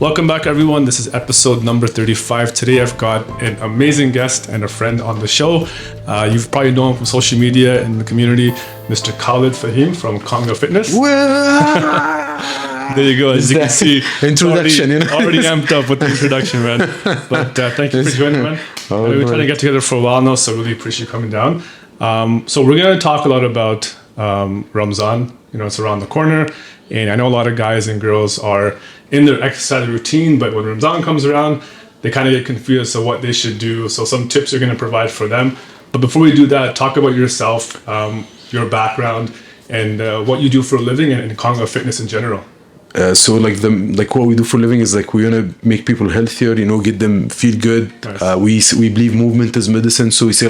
Welcome back, everyone. This is episode number 35. Today, I've got an amazing guest and a friend on the show. You've probably known him from social media and the community, Mr. Khaled Fahim from Konga Fitness. There you go. As you can see, introduction, already amped up with the introduction, man. But thank you for joining, man. We've been trying to get together for a while now, so really appreciate you coming down. So we're going to talk a lot about Ramadan. It's around the corner, and I know a lot of guys and girls are in their exercise routine, but when Ramadan comes around, they kind of get confused of what they should do. So some tips you're going to provide for them. But before we do that, talk about yourself, your background, and what you do for a living and Konga Fitness in general. So what we do for a living is we want to make people healthier, get them feel good. Nice. We believe movement is medicine. So we say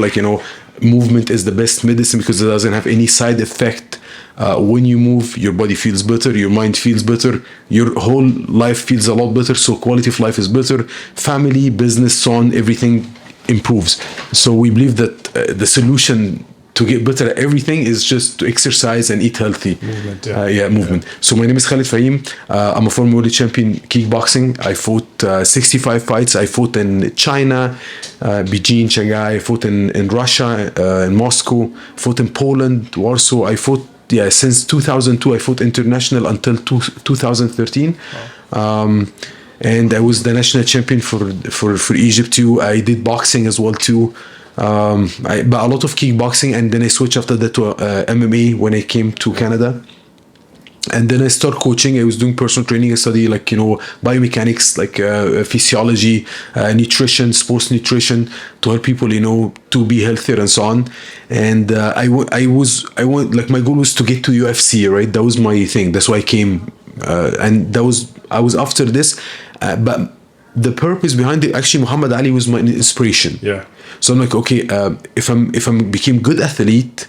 movement is the best medicine because it doesn't have any side effect. When you move, your body feels better, your mind feels better, your whole life feels a lot better. So quality of life is better. Family, business, so on, everything improves. So we believe that the solution to get better at everything is just to exercise and eat healthy. Movement, movement. So my name is Khaled Fahim. I'm a former world champion kickboxing. I fought 65 fights. I fought in China, Beijing, Shanghai. I fought in Russia, in Moscow. Fought in Poland, Warsaw. I fought since 2002. I fought international until 2013. Wow. And I was the national champion for Egypt too. I did boxing as well too. But a lot of kickboxing, and then I switched after that to MMA when I came to Canada. And then I started coaching. I was doing personal training. I studied biomechanics, physiology, nutrition, sports nutrition to help people, to be healthier and so on. And my goal was to get to UFC, right? That was my thing. That's why I came. And I was after this, but the purpose behind it, actually, Muhammad Ali was my inspiration. Yeah. So I'm like, okay, if I'm became good athlete,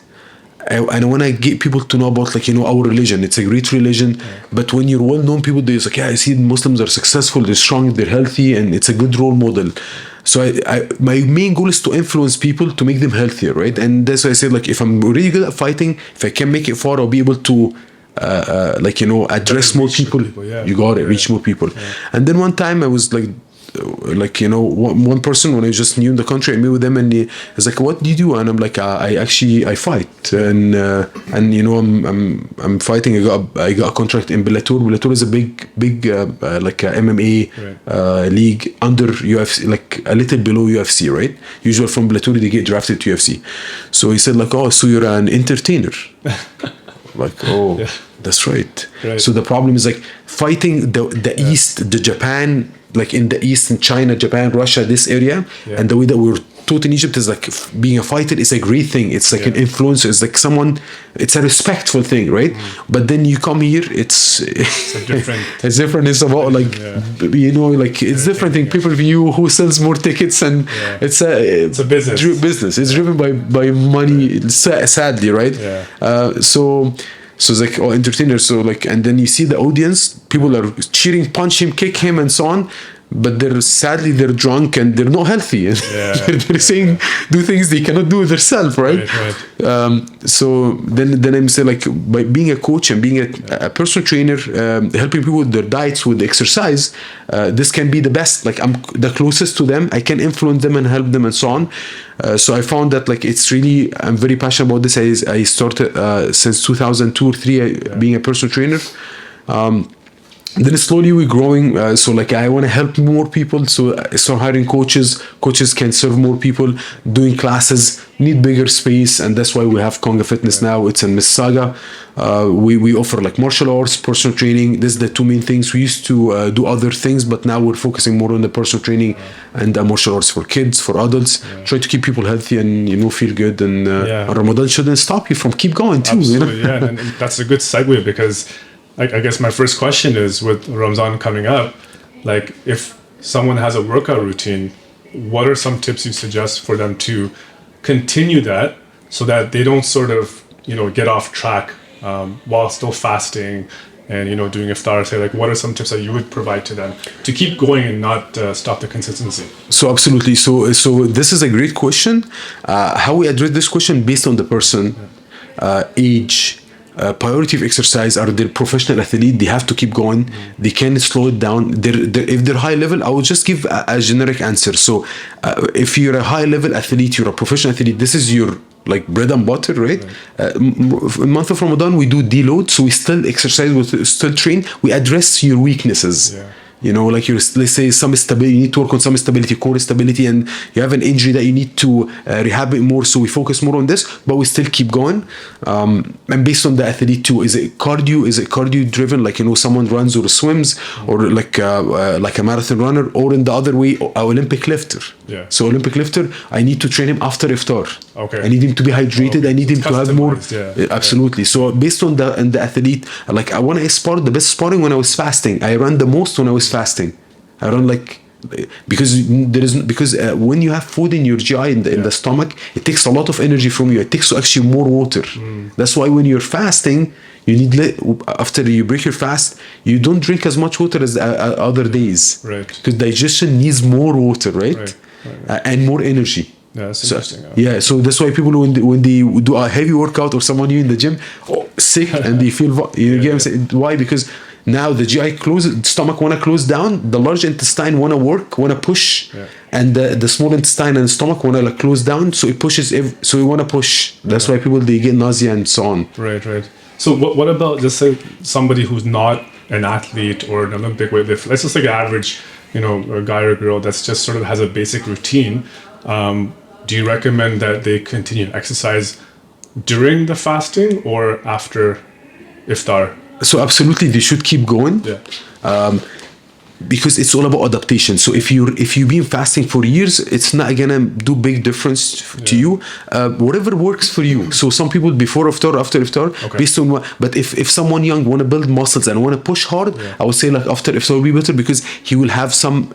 and I want to get people to know about our religion. It's a great religion, but when you're well known, people do I see Muslims are successful, they're strong, they're healthy, and it's a good role model. So my main goal is to influence people to make them healthier, right? And that's why I said if I'm really good at fighting, if I can make it far, I'll be able to address more people. You got it, reach more people. Yeah. And then one time I was one person when I was just new in the country, I met with them and he was like, "What do you do?" And I'm like, I fight, and I'm fighting. I got a contract in Bellator. Bellator is a big MMA league under UFC, a little below UFC, right? Usually from Bellator they get drafted to UFC. So he said so you're an entertainer. That's right. So the problem is fighting the East, the Japan, in the East, in China, Japan, Russia, this area, and the way that we're taught in Egypt is being a fighter is a great thing. It's an influencer. It's someone. It's a respectful thing, right? But then you come here, it's different. It's different. It's about it's different thing. People view who sells more tickets, and it's a business. Business. It's driven by money. Sadly, right? Yeah. So it's entertainer. So and then you see the audience, people are cheering, punch him, kick him, and so on. But they're drunk and they're not healthy. They're saying do things they cannot do themselves, right? So then I'm saying by being a coach and being a personal trainer, helping people with their diets, with exercise, this can be the best. I'm the closest to them. I can influence them and help them and so on. So I found that it's really, I'm very passionate about this. I started since 2002 or 3 being a personal trainer. Then slowly we're growing. I want to help more people. So I start hiring coaches. Coaches can serve more people, doing classes, need bigger space. And that's why we have Konga Fitness now. It's in Mississauga. We offer martial arts, personal training. This is the two main things. We used to do other things, but now we're focusing more on the personal training and martial arts for kids, for adults. Try to keep people healthy and, feel good. And Ramadan shouldn't stop you from keep going too. Absolutely, and that's a good segue because I guess my first question is, with Ramadan coming up, if someone has a workout routine, what are some tips you suggest for them to continue that so that they don't sort of, get off track while still fasting and, doing iftar? Say, what are some tips that you would provide to them to keep going and not stop the consistency? So absolutely. So this is a great question. How we address this question based on the person, age, priority of exercise are the professional athlete. They have to keep going. They can slow it down. If they're high level, I will just give a generic answer. So if you're a high level athlete, you're a professional athlete, this is your like bread and butter, right? In month of Ramadan, we do deload, so we still exercise, we still train. We address your weaknesses. You know, like let's say some stability, you need to work on some stability, core stability, and you have an injury that you need to rehab it more. So we focus more on this, but we still keep going. And based on the athlete too, is it cardio? Is it cardio driven? Like, you know, someone runs or swims, or like a marathon runner, or in the other way, an Olympic lifter. So Olympic lifter, I need to train him after iftar. I need him to be hydrated. I need him to have more. Absolutely. So based on the athlete, like I want to spar the best sparring when I was fasting. I run the most when I was fasting. I run like because when you have food in your GI in the stomach, it takes a lot of energy from you. It takes actually more water. That's why when you're fasting, you need after you break your fast, you don't drink as much water as other days, right? Because digestion needs more water, right? And more energy. Yeah, that's interesting. So that's why people when they do a heavy workout or someone new in the gym, sick, and they feel you get what I'm saying? Why? Because now the GI stomach wanna close down, the large intestine wanna push, and the small intestine and stomach wanna like close down, so it pushes. So we wanna push. That's why people they get nausea and so on. Right. So what about just say somebody who's not an athlete or an Olympic weightlifter? Let's just like an average, you know, a guy or girl that's just sort of has a basic routine. Do you recommend that they continue to exercise during the fasting or after iftar? So absolutely, they should keep going. Because it's all about adaptation. So if you've been fasting for years, it's not gonna do big difference to you. Whatever works for you. So some people before iftar, after iftar, based on what. But if someone young want to build muscles and want to push hard, I would say like after iftar will be better, because he will have some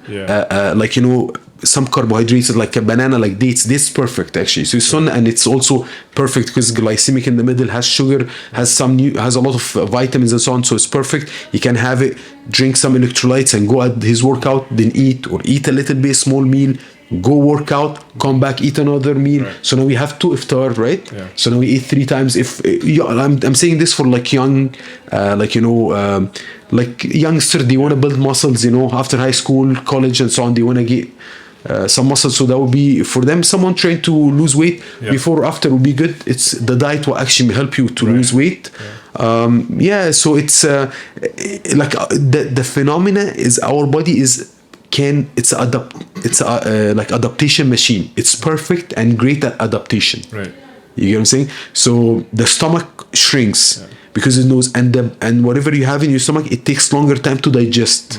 like, you know, some carbohydrates like a banana, like dates. This is perfect actually. So it's and it's also perfect because glycemic in the middle, has sugar, has a lot of vitamins and so on. So it's perfect. He can have it, drink some electrolytes and go at his workout, then eat a little bit, small meal, go work out, come back, eat another meal. So now we have 2 iftar, right? So now we eat 3 times. If I'm saying this for like young, like, you know, like youngsters, they want to build muscles, you know, after high school, college and so on, they want to get some muscles. So that would be for them. Someone trying to lose weight before or after would be good. It's the diet will actually help you to lose weight. So it's like the phenomena is our body is like adaptation machine. It's perfect and great at adaptation. Right. You get what I'm saying? So the stomach shrinks because it knows, and whatever you have in your stomach, it takes longer time to digest.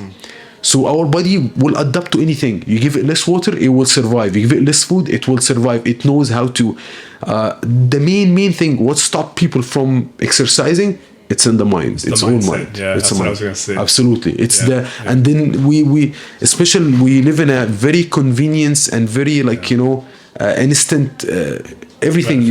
So our body will adapt to anything. You give it less water, it will survive. You give it less food, it will survive. It knows how to. The main thing, what stops people from exercising, it's in the mind. It's all mind. Yeah, it's that's what I was going to say. Absolutely. It's and then we especially we live in a very convenience and very like, you know, instant everything.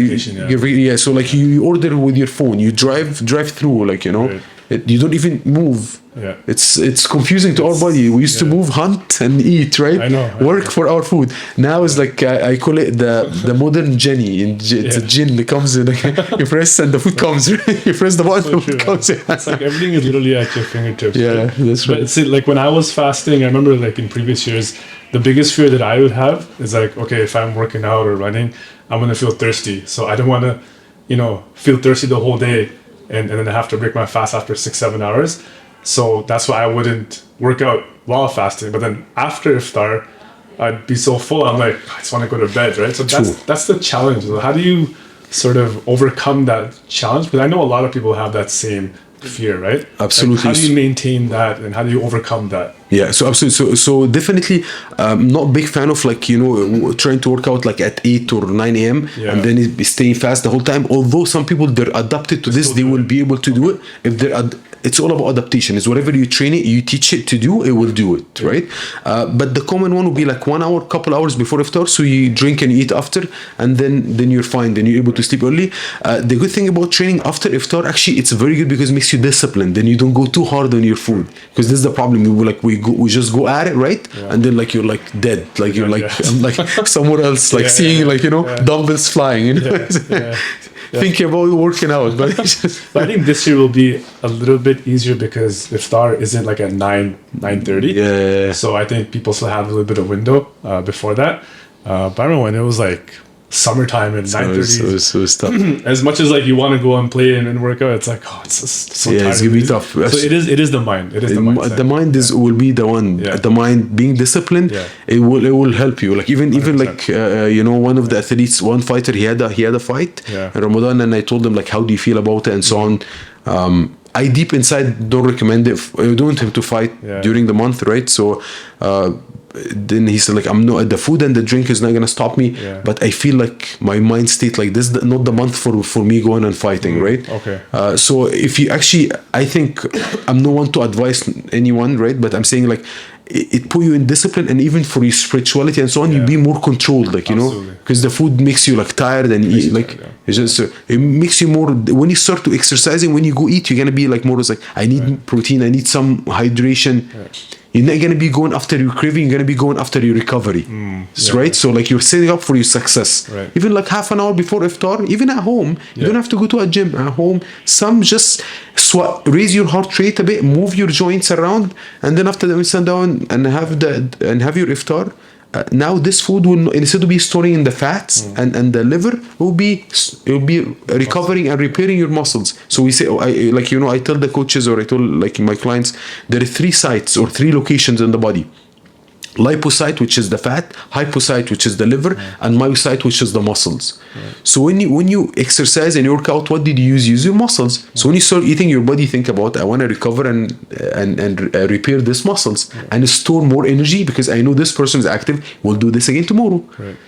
So like you order with your phone, you drive through, like, you know, you don't even move. It's confusing to our body. We used to move, hunt and eat, right? I know. Work for our food. Now it's like I call it the modern genie. It's a gin that comes in. You press and the food comes. You press the button, the food comes. It's like everything is literally at your fingertips. That's right. But see, like when I was fasting, I remember like in previous years, the biggest fear that I would have is like, okay, if I'm working out or running, I'm gonna feel thirsty. So I don't want to, you know, feel thirsty the whole day, and then I have to break my fast after 6-7 hours. So that's why I wouldn't work out while fasting. But then after iftar, I'd be so full, I'm like, I just want to go to bed, right? So that's the challenge. How do you sort of overcome that challenge? Because I know a lot of people have that same fear, right? Absolutely. Like, how do you maintain that, and how do you overcome that? Yeah, so absolutely. So definitely, not a big fan of like, you know, trying to work out like at 8 or 9 a.m. and then be staying fast the whole time. Although some people, they're adapted to this, they will be able to do it. If they're it's all about adaptation. It's whatever you train it, you teach it to do, it will do it, right? But the common one would be like 1 hour, couple hours before iftar, so you drink and eat after, and then you're fine. Then you're able to sleep early. The good thing about training after iftar, actually, it's very good because it makes you disciplined. Then you don't go too hard on your food, because this is the problem. We just go at it, right? And then like you're like dead, like you're like I'm like somewhere else, like seeing like, you know, dumbbells flying, you know. thinking about working out. But I think this year will be a little bit easier because iftar isn't like at 9:30. Yeah. So I think people still have a little bit of window before that. But I remember when it was like summertime at 9:30. So tough. As much as like you want to go and play and work out, it's like, oh, it's just so tired. It's gonna be tough. So it is the mind. It is the mindset. The mind will be the one. Yeah. The mind being disciplined, it will help you. Like even 100%. like one of the athletes, one fighter, he had a fight in Ramadan, and I told him like, how do you feel about it and so on. I deep inside don't recommend it. I don't want him to fight during the month, right? So then he said like, I'm not, the food and the drink is not gonna stop me, but I feel like my mind state like this is not the month for me going and fighting, right? Okay. So if you actually, I think I'm no one to advise anyone, right? But I'm saying like it put you in discipline, and even for your spirituality and so on, you be more controlled, like, you know, because the food makes you like tired and it's just it makes you more. When you start to exercising, when you go eat, you're gonna be like more like, I need protein, I need some hydration. You're not going to be going after your craving, you're going to be going after your recovery. Right? So like you're setting up for your success. Right. Even like half an hour before iftar, even at home, you don't have to go to a gym. At home, some just raise your heart rate a bit, move your joints around, and then after that we sit down and have your iftar. Now this food will, instead of be storing in the fats and the liver, it will be recovering and repairing your muscles. So we say, I tell the coaches, or I tell like my clients, there are 3 sites or 3 locations in the body: lipocyte, which is the fat; hypocyte, which is the liver; and myocyte, which is the muscles. So when you exercise and you work out, what did you use your muscles. So when you start eating, your body think about, I want to recover and repair these muscles and store more energy, because I know this person is active, will do this again tomorrow.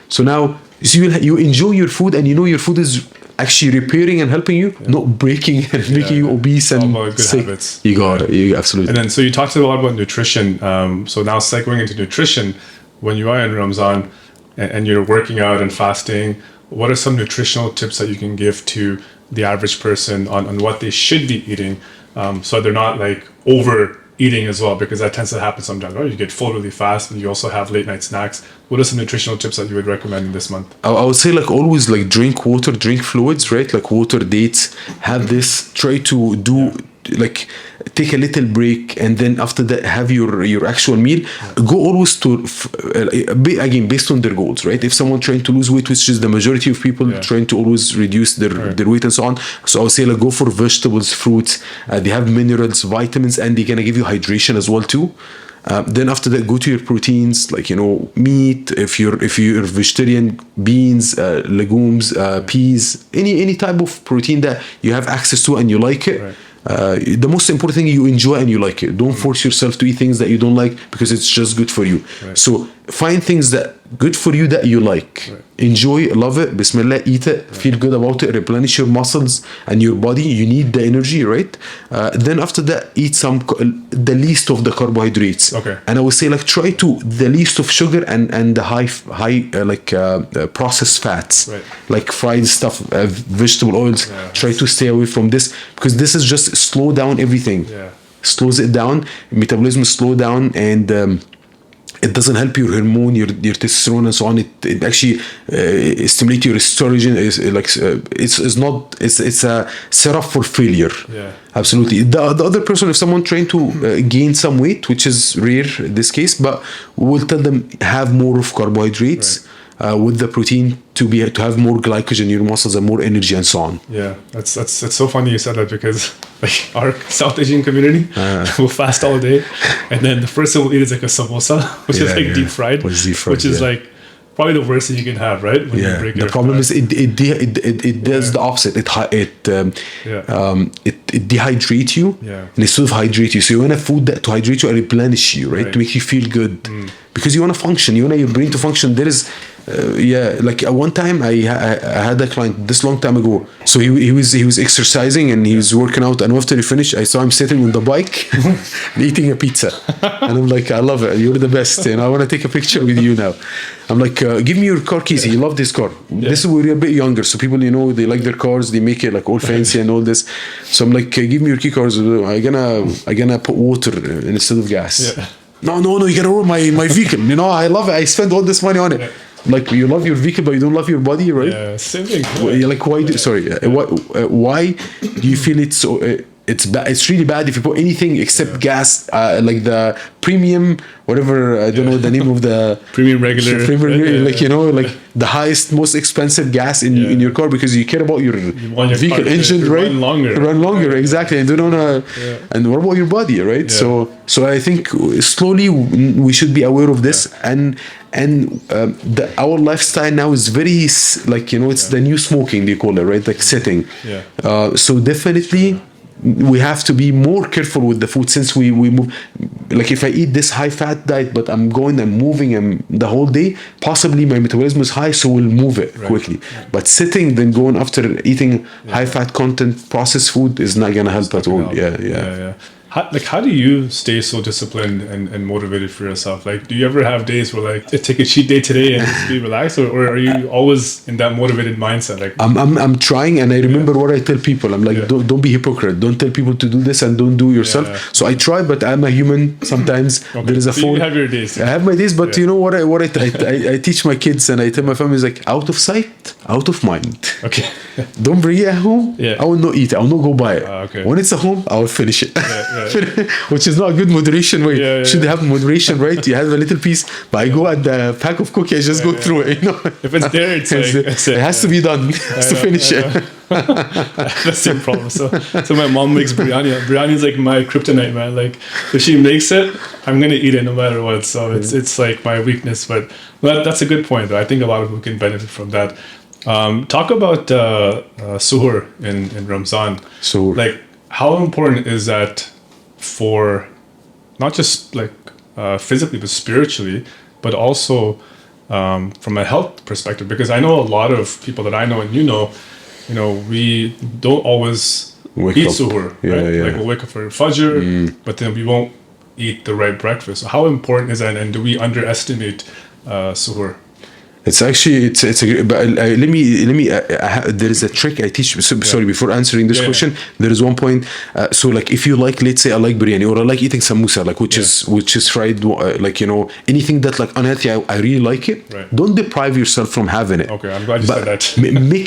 So now you enjoy your food, and you know your food is actually repairing and helping you, not breaking and making you obese and good sick. Habits. You got it. You absolutely. And then, so you talked a lot about nutrition. So now segueing into nutrition, when you are in Ramadan and you're working out and fasting, what are some nutritional tips that you can give to the average person on what they should be eating, so they're not like overeating as well, because that tends to happen sometimes, right? You get full really fast, and you also have late night snacks. What are some nutritional tips that you would recommend in this month? I would say like always like drink water, drink fluids, right? Like water, dates, have this, try to do like take a little break, and then after that have your actual meal. Go always to again based on their goals, right? If someone trying to lose weight, which is the majority of people trying to always reduce their weight and so on, so I would say like go for vegetables, fruits. They have minerals, vitamins, and they're gonna give you hydration as well too. Then after that, go to your proteins, like, you know, meat, if you're vegetarian, beans, legumes, peas, any type of protein that you have access to and you like it. The most important thing, you enjoy and you like it. Don't force yourself to eat things that you don't like because it's just good for you. So find things that good for you that you like. Enjoy, love it, bismillah, eat it, feel good about it, replenish your muscles and your body. You need the energy, right? Then after that, eat the least of the carbohydrates. And I would say like try to the least of sugar and the high processed fats, like fried stuff, vegetable oils. Try to stay away from this, because this is just slow down everything. Slows it down, metabolism slow down, and it doesn't help your hormone, your testosterone and so on. It actually stimulates your estrogen. It's a setup for failure. Absolutely. The other person, if someone trying to gain some weight, which is rare in this case, but we'll tell them have more of carbohydrates with the protein to have more glycogen in your muscles and more energy and so on. That's so funny you said that, because like our South Asian community will fast all day, and then the first thing we'll eat is like a samosa, which is like deep fried, which is like probably the worst thing you can have, right? When you break the problem is it does the opposite. It dehydrates you, and it sort of hydrates you. So you want a food that to hydrate you and replenish you, right? To make you feel good, because you want to function. You want your brain to function. There is. Like one time I had a client this long time ago. So he was exercising and he was working out, and after he finished, I saw him sitting on the bike and eating a pizza, and I'm like, I love it, you're the best, and I want to take a picture with you now. I'm like, give me your car keys. He loved his car. This is when we're a bit younger, so people, you know, they like their cars, they make it like all fancy and all this. So I'm like, give me your key cards. I'm gonna put water instead of gas. No, you gotta roll my vehicle. You know, I love it. I spend all this money on it. like you love your vehicle but you don't love your body, right? Yeah, same thing. Like why why do you feel it's so it's bad? It's really bad if you put anything except gas, like the premium, whatever, I don't know the name of the premium regular, like you know, like the highest, most expensive gas in your car, because you care about your vehicle engine, right? Run longer, exactly, and don't wanna. And what about your body, right? So I think slowly we should be aware of this, and our lifestyle now is very like, you know, it's the new smoking, they call it, right? Like sitting. So definitely we have to be more careful with the food, since we move. Like if I eat this high fat diet but I'm moving the whole day, possibly my metabolism is high, so we'll move it quickly. But sitting then going after eating high fat content processed food is not gonna help at all. How do you stay so disciplined and motivated for yourself? Like, do you ever have days where like take a cheat day today and just be relaxed, or are you always in that motivated mindset? Like, I'm trying, and I remember what I tell people. I'm like, don't be hypocrite. Don't tell people to do this and don't do yourself. So I try, but I'm a human. Sometimes there is a phone. You have your days. I have my days, but you know what I teach my kids, and I tell my family is like, out of sight, out of mind. Okay. Don't bring it at home. I will not eat it. I will not go buy it. Okay. When it's at home, I will finish it. Which is not a good moderation way. Should have moderation, right? You have a little piece, but I go at the pack of cookie, I just go through it, you know. If it's there, it's like, it has to be done. It has to finish it. That's the same problem. So my mom makes biryani. Biryani is like my kryptonite, man. Like if she makes it, I'm gonna eat it no matter what. So it's like my weakness. But that's a good point, though. I think a lot of people can benefit from that. Talk about suhoor in Ramadan. So like, how important is that for not just like physically but spiritually, but also from a health perspective? Because I know a lot of people that I know and you know, we don't always eat suhoor, right? Like we'll wake up for fajr, but then we won't eat the right breakfast. So how important is that, and do we underestimate suhoor? It's actually it's a but let me there is a trick I teach. Sorry, before answering this question, there is one point. So like if you like, let's say I like biryani, or I like eating samosa, like which is fried, like, you know, anything that like unhealthy, I really like it. Don't deprive yourself from having it. Okay, I'm glad you said that.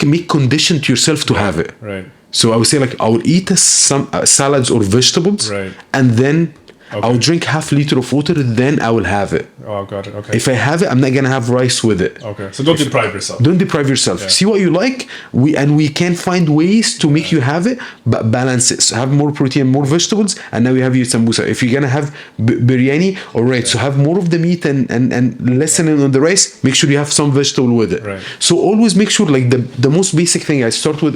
Make condition to yourself to have it. Right. So I would say like I will eat some salads or vegetables, and then I'll drink half liter of water, then I will have it. Oh, got it. Okay. If I have it, I'm not gonna have rice with it. Okay. So don't deprive yourself. Don't deprive yourself. See what you like. We can find ways to make you have it, but balance it. So have more protein, more vegetables, and now you have your samosa. If you're gonna have biryani, all right. So have more of the meat and lessen it on the rice. Make sure you have some vegetable with it. Right. So always make sure, like the most basic thing I start with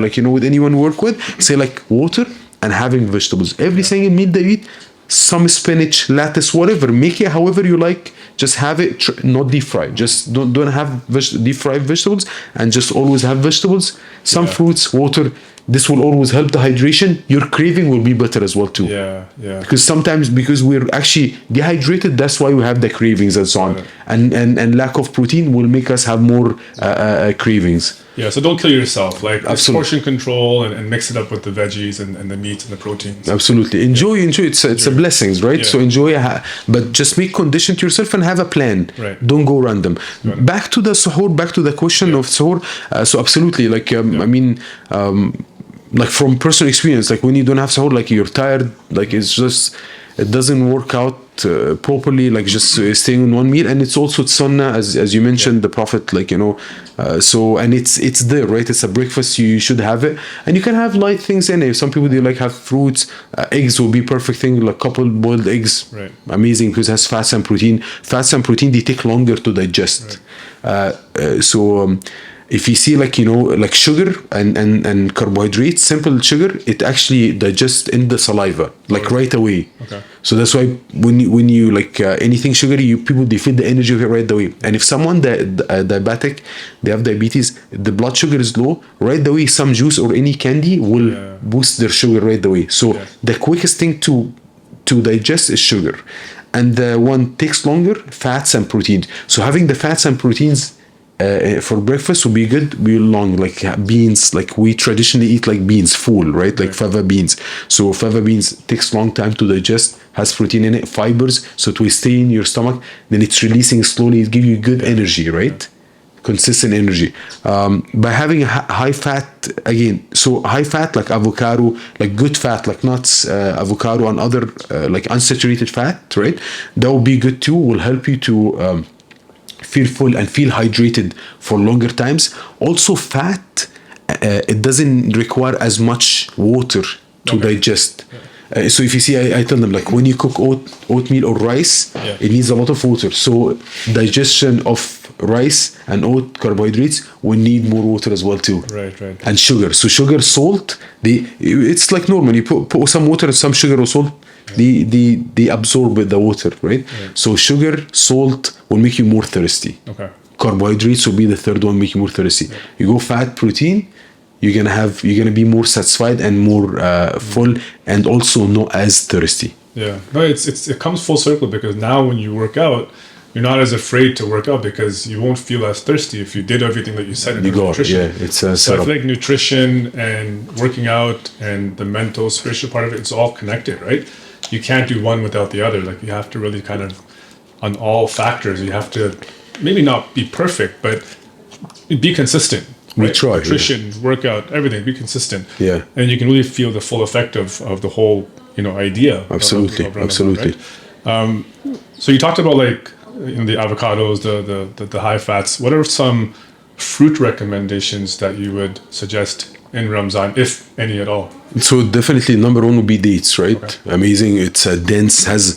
like, you know, with anyone we work with, say like water and having vegetables. Every single meal they eat. Some spinach, lettuce, whatever. Make it however you like. Just have it not deep fried. Just don't have deep fried vegetables, and just always have vegetables. Some fruits, water. This will always help the hydration. Your craving will be better as well too. Because sometimes, because we're actually dehydrated, that's why we have the cravings and so on. And lack of protein will make us have more cravings. Yeah, so don't kill yourself. Like, portion control and mix it up with the veggies and the meats and the proteins. Absolutely. Enjoy. It's a blessings, right? So enjoy, but just make condition to yourself and have a plan. Right. Don't go random. Back to the suhoor, back to the question of suhoor. So absolutely, like, I mean, like from personal experience, like when you don't have suhoor, like you're tired, like it doesn't work out properly, like just staying on one meal. And it's also sunnah, as you mentioned, the Prophet, like, you know, so, and it's there, right? It's a breakfast, you should have it, and you can have light things in it. Some people, they like have fruits, eggs will be perfect thing, like couple boiled eggs, amazing, because it has fats and protein. They take longer to digest. If you see, like, you know, like sugar and carbohydrates, simple sugar, it actually digests in the saliva, like right away. Okay. So that's why when you like anything sugary, people, they feel the energy of it right away. And if someone diabetic, they have diabetes, the blood sugar is low, right away some juice or any candy will boost their sugar right away. So the quickest thing to digest is sugar. And the one takes longer, fats and proteins. So having the fats and proteins for breakfast would be good. Be long, like beans. Like we traditionally eat like beans, full, right? Like fava beans. So fava beans takes long time to digest. Has protein in it, fibers, so it will stay in your stomach. Then it's releasing slowly. It gives you good energy, right? Consistent energy. By having a high fat again. So high fat like avocado, like good fat like nuts, avocado and other like unsaturated fat, right? That will be good too. Will help you to feel full and feel hydrated for longer times. Also fat, it doesn't require as much water to digest. So if you see, I tell them like when you cook oatmeal or rice, it needs a lot of water. So digestion of rice and oat carbohydrates will need more water as well too. Right. And sugar. So sugar, salt, it's like normal. You put some water and some sugar or salt. They absorb the water, right? So sugar, salt will make you more thirsty. Okay. Carbohydrates will be the third one, make you more thirsty. You go fat, protein, you're gonna be more satisfied and more full, and also not as thirsty. Yeah, no, it comes full circle, because now when you work out, you're not as afraid to work out because you won't feel as thirsty if you did everything that you said in nutrition. Yeah, it's a so I feel like nutrition and working out and the mental, spiritual part of it, it's all connected, right? You can't do one without the other. Like you have to really kind of, on all factors, you have to maybe not be perfect, but be consistent. Right? We try. Nutrition, workout, everything, be consistent. Yeah. And you can really feel the full effect of the whole, idea. Absolutely. Of Ramadan, Absolutely. Right? So you talked about like the avocados, the high fats. What are some fruit recommendations that you would suggest in Ramadan, if any at all? So definitely number one would be dates, right? Okay. Amazing. It's dense, has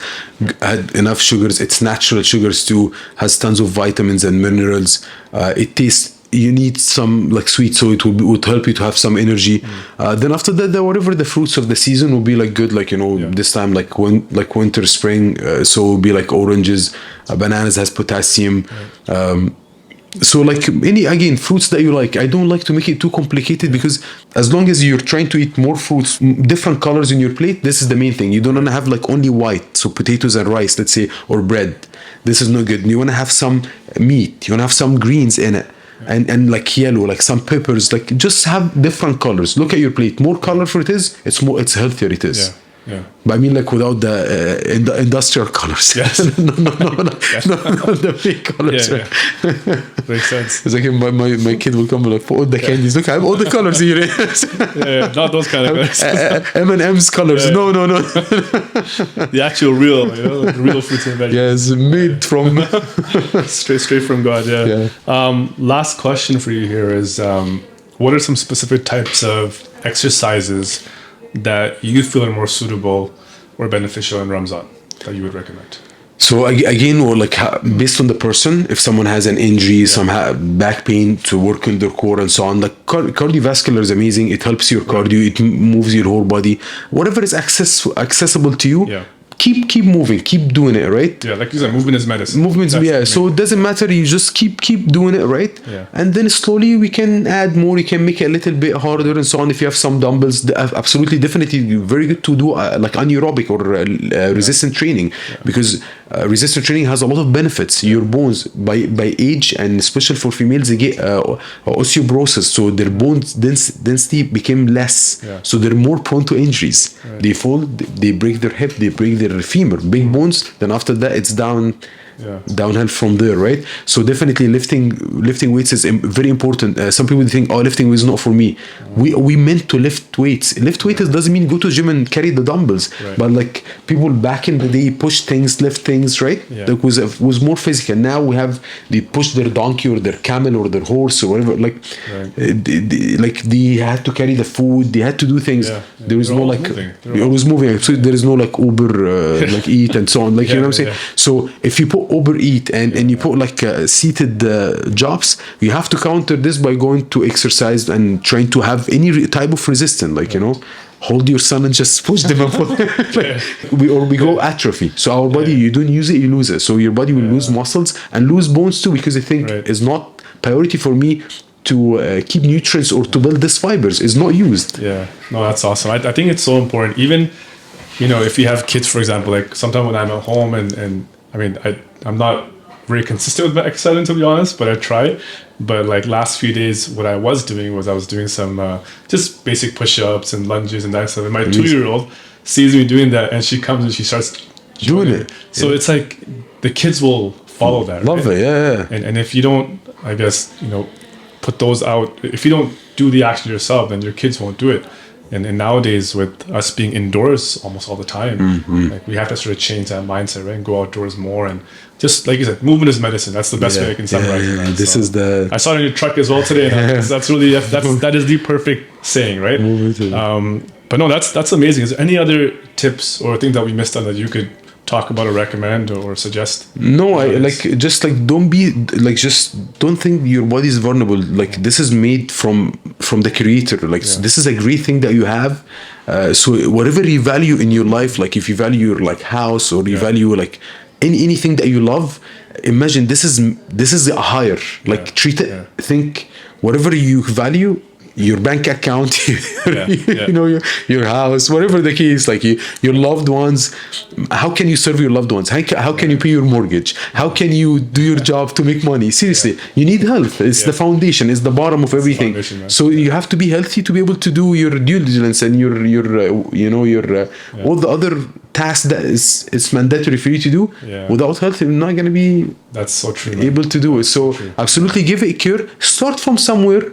had enough sugars. It's natural sugars too. Has tons of vitamins and minerals. It tastes. You need some like sweet, so it would help you to have some energy. Then after that, whatever the fruits of the season will be like good, like this time like winter, spring. So it will be like oranges, bananas has potassium. So like any fruits that you like. I don't like to make it too complicated, because as long as you're trying to eat more fruits, different colors in your plate, this is the main thing. You don't want to have like only white, so potatoes and rice, let's say, or bread. This is not good. You want to have some meat. You want to have some greens in it. And like yellow, like some peppers, like just have different colors. Look at your plate. More colorful it is, it's healthier it is. Yeah. But I mean, like without the industrial colors. Yes. no, the fake colors. Yeah. Makes sense. It's like my kid will come like, for all the candies. Look, I have all the colors here. Not those kind of colors. M&M's colors. Yeah. No. The actual real, like real fruits and vegetables. Yeah, it's made from straight from God. Yeah. Last question for you here is, what are some specific types of exercises that you feel are more suitable or beneficial in Ramadan that you would recommend? So again, or like based on the person, if someone has an injury, some back pain, to work on their core and so on. Like cardiovascular is amazing. It helps your cardio. It moves your whole body. Whatever is accessible to you. Yeah. Keep moving, keep doing it, right? Yeah, like you said, movement is medicine. So it doesn't matter. You just keep doing it, right? Yeah. And then slowly we can add more. You can make it a little bit harder and so on. If you have some dumbbells, absolutely, definitely very good to do like anaerobic or resistant training, because resistant training has a lot of benefits. Your bones, by age, and especially for females, they get osteoporosis, so their bones density became less, so they're more prone to injuries. Right. They fall, they break their hip, they break their femur, big bones. Then after that, it's downhill from there, right? So definitely lifting weights is very important. Some people think, lifting weights is not for me. We meant to lift weights. Lift weights doesn't mean go to the gym and carry the dumbbells, but like people back in the day push things, lift things, right? That was more physical. Now they push their donkey or their camel or their horse or whatever. Like they had to carry the food. They had to do things. There is no like always moving. So there is no like Uber like eat and so on. Like you know what I'm saying. So if you put overeat and you put like seated jobs, you have to counter this by going to exercise and trying to have any type of resistance, like hold your son and just push them up. we go atrophy, so our body, you don't use it, you lose it. So your body will lose muscles and lose bones too, because I think it's not priority for me to keep nutrients or to build these fibers. Is not used. That's awesome. I think it's so important. Even if you have kids, for example, like sometimes when I'm at home and I mean, I'm not very consistent with my exercising, to be honest, but I try. But like last few days, what I was doing some just basic push-ups and lunges and that stuff. And my 2-year-old sees me doing that, and she comes and she starts doing it. So it's like the kids will follow that. Love right? it, yeah. And if you don't, I guess, put those out, if you don't do the action yourself, then your kids won't do it. And nowadays, with us being indoors almost all the time, like we have to sort of change that mindset, right? And go outdoors more. And just like you said, movement is medicine. That's the best way I can summarize it. Right? This is the... I saw it in your truck as well today. And that is the perfect saying, right? But no, that's amazing. Is there any other tips or things that we missed on that you could talk about or recommend or suggest? No, don't think your body is vulnerable. Like this is made from the creator. Like this is a great thing that you have. So whatever you value in your life, like if you value your like house or you value like anything that you love, imagine this is a higher. Like treat it. Think whatever you value. Your bank account, your house, whatever the case, like your loved ones. How can you serve your loved ones? How can you pay your mortgage? How can you do your job to make money? Seriously, you need health. It's the foundation. It's the bottom of everything. So you have to be healthy to be able to do your due diligence and your all the other tasks that it's mandatory for you to do. Without health, you're not going to be able to do it. So absolutely give it a care. Start from somewhere.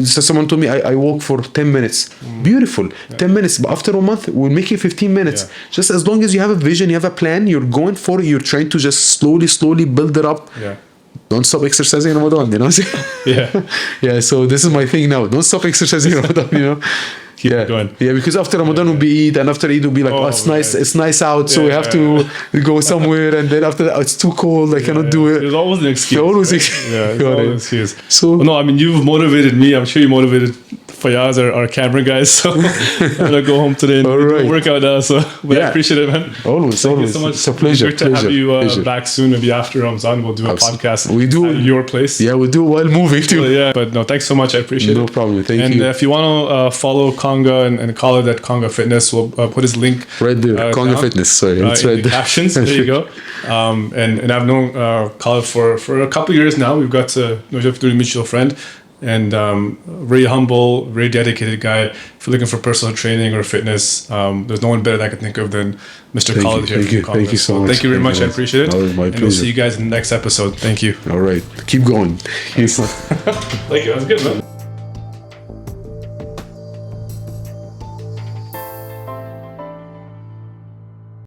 Someone told me I walk for 10 minutes. Beautiful. 10 minutes. But after a month, we'll make it 15 minutes. Just as long as you have a vision, you have a plan, you're going for it, you're trying to just slowly build it up. Don't stop exercising in Ramadan, you know what I'm saying? So this is my thing now. Don't stop exercising in Ramadan, Keep going. Because after Ramadan will be Eid, and after Eid will be like, it's nice out, so we have to go somewhere, and then after that, it's too cold, I cannot do it. There's always an excuse. Always an excuse. So, no, I mean, you've motivated me. I'm sure you motivated Fayaz, our camera guys. So I'm gonna go home today and work out now. So, but I appreciate it, man. Always. Thank you so much. It's a pleasure. Great to have you back soon. Maybe after Ramadan, we'll do a podcast. We do at your place. Yeah, we do while moving too. But no, thanks so much. I appreciate it. No problem. Thank you. And if you want to follow Konga and Khaled at Konga Fitness, we'll put his link right there. Konga Fitness. Sorry, it's right there. Captions. There you go. And I've known Khaled for a couple of years now. We've got to know each other through a mutual friend. And very humble, very dedicated guy. If you're looking for personal training or fitness, there's no one better that I can think of than Mr. Khaled here. Thank you so much. Thank you very much. I appreciate it. My and we'll see you guys in the next episode. Thank you. All right. Keep going. Thank you. That was good, man.